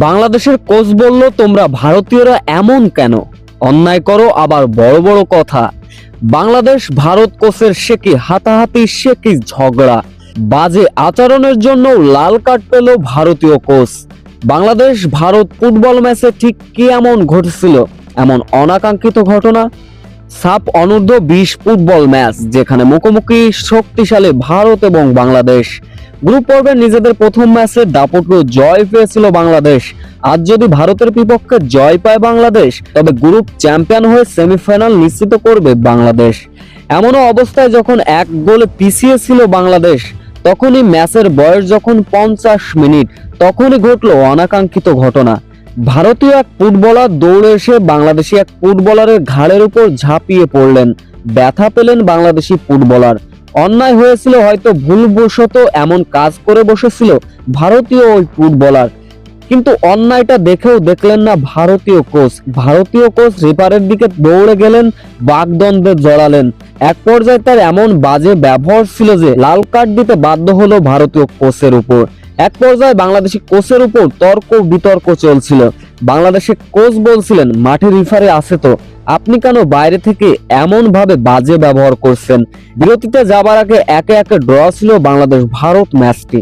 বাংলাদেশের কোচ বলল, তোমরা ভারতীয়রা এমন কেন? অন্যায় করো আবার বড় বড় কথা। বাংলাদেশ ভারত কোচের সে কি হাতাহাতি, সে কি ঝগড়া। বাজে আচরণের জন্য লাল কার্ড পেল ভারতীয় কোচ। বাংলাদেশ ভারত ফুটবল ম্যাচে ঠিক কি এমন ঘটেছিল, এমন অনাকাঙ্ক্ষিত ঘটনা? সাফ অনূর্ধ্ব-20 ফুটবল ম্যাচ, যেখানে মুখোমুখি শক্তিশালী ভারত এবং বাংলাদেশ। গ্রুপ পর্বে নিজেদের প্রথম ম্যাচে দাপটীয় জয় পেয়েছিল বাংলাদেশ। আজ যদি ভারতের বিপক্ষে জয় পায় বাংলাদেশ, তবে গ্রুপ চ্যাম্পিয়ন হয়ে সেমিফাইনাল নিশ্চিত করবে বাংলাদেশ। এমনও অবস্থায় যখন 1 গোলে পিছিয়ে ছিল বাংলাদেশ, তখনই ম্যাচের বয়স যখন 50 মিনিট, তখনই ঘটলো অনাকাঙ্ক্ষিত ঘটনা। ভারতীয় এক ফুটবলার দৌড়ে এসে বাংলাদেশি এক ফুটবলারের ঘাড়ের উপর ঝাঁপিয়ে পড়লেন। ব্যথা পেলেন বাংলাদেশি ফুটবলার। অন্যায় হয়েছিল, হয়তো ভুলবশত এমন কাজ করে বসেছিল ভারতীয় ওই ফুটবলার, কিন্তু অন্যায়টা দেখেও দেখলেন না ভারতীয় কোচ। ভারতীয় কোচ রেফারের দিকে দৌড়ে গেলেন, বাগদণ্ডে জড়ালেন। এক পর্যায়ে তার এমন বাজে ব্যবহার ছিল যে লাল কার্ড দিতে বাধ্য হলো ভারতীয় কোচের উপর। এক পর্যায়ে বাংলাদেশি কোচের উপর তর্ক বিতর্ক চলছিল। বাংলাদেশের কোচ বলছিলেন, মাঠে রেফারি আছে তো, আপনি কেন বাইরে থেকে এমন ভাবে বাজে ব্যবহার করছেন। বিরতিতে যাবার আগে একে একে ড্র ছিল বাংলাদেশ ভারত ম্যাচটি।